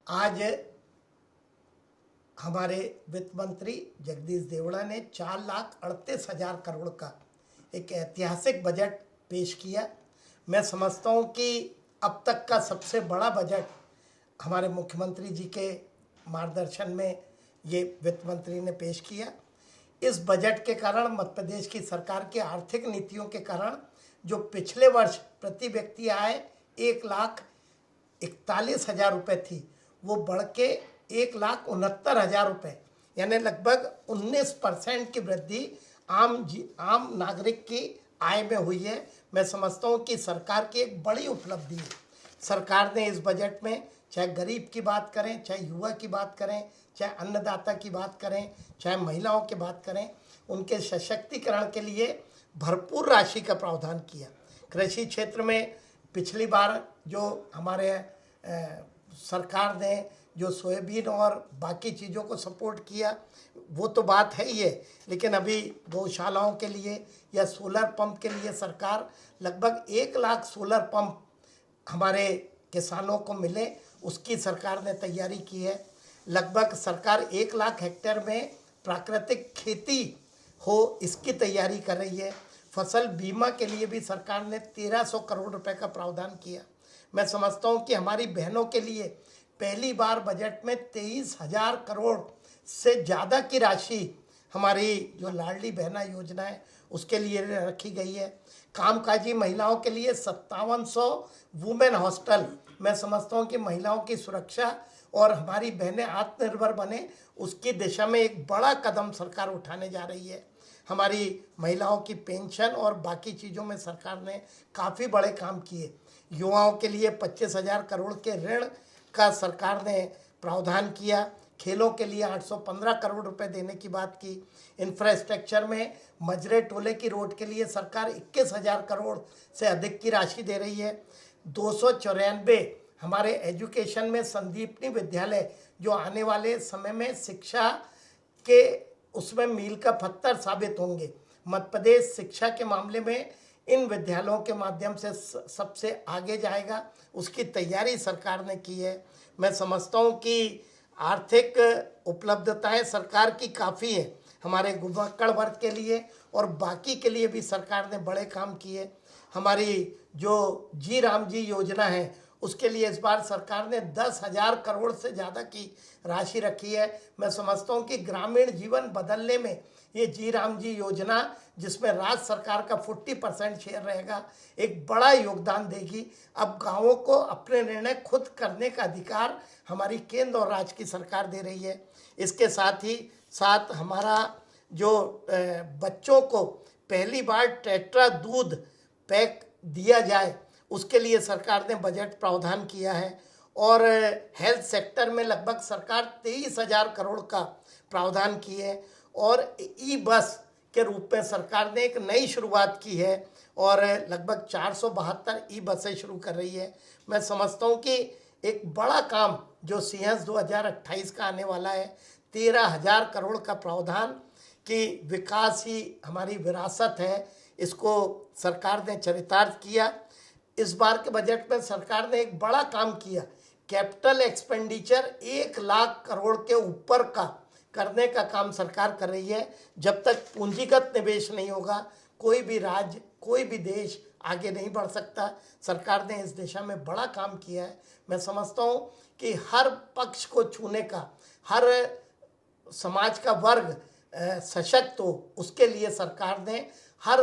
आज हमारे वित्त मंत्री जगदीश देवड़ा ने 4,38,000 करोड़ का एक ऐतिहासिक बजट पेश किया। मैं समझता हूँ कि अब तक का सबसे बड़ा बजट हमारे मुख्यमंत्री जी के मार्गदर्शन में ये वित्त मंत्री ने पेश किया। इस बजट के कारण मध्य प्रदेश की सरकार की आर्थिक नीतियों के कारण जो पिछले वर्ष प्रति व्यक्ति आय 1,41,000 रुपये थी, वो बढ़ के 1,69,000 रुपये, यानी लगभग 19% की वृद्धि आम नागरिक की आय में हुई है। मैं समझता हूँ कि सरकार की एक बड़ी उपलब्धि है। सरकार ने इस बजट में चाहे गरीब की बात करें, चाहे युवा की बात करें, चाहे अन्नदाता की बात करें, चाहे महिलाओं की बात करें, उनके सशक्तिकरण के लिए भरपूर राशि का प्रावधान किया। कृषि क्षेत्र में पिछली बार जो हमारे सरकार ने जो सोयाबीन और बाकी चीज़ों को सपोर्ट किया वो तो बात है ही है, लेकिन अभी गौशालाओं के लिए या सोलर पंप के लिए सरकार लगभग 1 लाख सोलर पंप हमारे किसानों को मिले, उसकी सरकार ने तैयारी की है। लगभग सरकार 1 लाख हेक्टेयर में प्राकृतिक खेती हो, इसकी तैयारी कर रही है। फसल बीमा के लिए भी सरकार ने 1,300 करोड़ रुपए का प्रावधान किया। मैं समझता हूँ कि हमारी बहनों के लिए पहली बार बजट में 23,000 करोड़ से ज़्यादा की राशि हमारी जो लाडली बहना योजना है उसके लिए रखी गई है। कामकाजी महिलाओं के लिए 5700 वुमेन हॉस्टल, मैं समझता हूँ कि महिलाओं की सुरक्षा और हमारी बहनें आत्मनिर्भर बने, उसकी दिशा में एक बड़ा कदम सरकार उठाने जा रही है। हमारी महिलाओं की पेंशन और बाकी चीज़ों में सरकार ने काफ़ी बड़े काम किए। युवाओं के लिए 25,000 करोड़ के ऋण का सरकार ने प्रावधान किया। खेलों के लिए 815 करोड़ रुपए देने की बात की। इंफ्रास्ट्रक्चर में मजरे टोले की रोड के लिए सरकार 21,000 करोड़ से अधिक की राशि दे रही है। 294 हमारे एजुकेशन में संदीपनी विद्यालय जो आने वाले समय में शिक्षा के उसमें मील का पत्थर साबित होंगे। मध्य प्रदेश शिक्षा के मामले में इन विद्यालयों के माध्यम से सबसे आगे जाएगा, उसकी तैयारी सरकार ने की है। मैं समझता हूँ कि आर्थिक उपलब्धताएं सरकार की काफ़ी है। हमारे गुबक्कड़ वर्ग के लिए और बाकी के लिए भी सरकार ने बड़े काम किए। हमारी जो जी राम जी योजना है उसके लिए इस बार सरकार ने 10,000 करोड़ से ज़्यादा की राशि रखी है। मैं समझता हूँ कि ग्रामीण जीवन बदलने में ये जी राम जी योजना, जिसमें राज्य सरकार का 40% शेयर रहेगा, एक बड़ा योगदान देगी। अब गांवों को अपने निर्णय खुद करने का अधिकार हमारी केंद्र और राज्य की सरकार दे रही है। इसके साथ ही साथ हमारा जो बच्चों को पहली बार टेट्रा दूध पैक दिया जाए, उसके लिए सरकार ने बजट प्रावधान किया है। और हेल्थ सेक्टर में लगभग सरकार 23,000 करोड़ का प्रावधान किए है। और ई बस के रूप में सरकार ने एक नई शुरुआत की है और लगभग 472 ई बसें शुरू कर रही है। मैं समझता हूँ कि एक बड़ा काम जो सिंहस्थ 2028 का आने वाला है, 13,000 करोड़ का प्रावधान कि विकास ही हमारी विरासत है, इसको सरकार ने चरितार्थ किया। इस बार के बजट में सरकार ने एक बड़ा काम किया। कैपिटल एक्सपेंडिचर 1 लाख करोड़ के ऊपर का करने का काम सरकार कर रही है। जब तक पूंजीगत निवेश नहीं होगा, कोई भी राज्य, कोई भी देश आगे नहीं बढ़ सकता। सरकार ने इस दिशा में बड़ा काम किया है। मैं समझता हूँ कि हर पक्ष को छूने का, हर समाज का वर्ग सशक्त हो, उसके लिए सरकार ने हर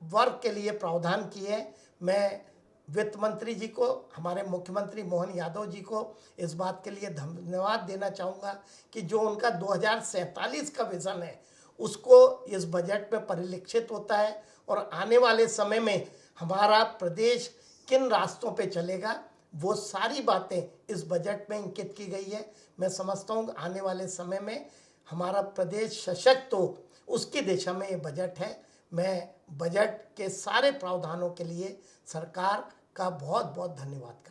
वर्ग के लिए प्रावधान किए। मैं वित्त मंत्री जी को, हमारे मुख्यमंत्री मोहन यादव जी को इस बात के लिए धन्यवाद देना चाहूँगा कि जो उनका 2047 का विज़न है उसको इस बजट में परिलक्षित होता है। और आने वाले समय में हमारा प्रदेश किन रास्तों पे चलेगा, वो सारी बातें इस बजट में इंकित की गई है। मैं समझता हूँ आने वाले समय में हमारा प्रदेश सशक्त हो, उसकी दिशा में ये बजट है। मैं बजट के सारे प्रावधानों के लिए सरकार का बहुत बहुत धन्यवाद करता हूँ।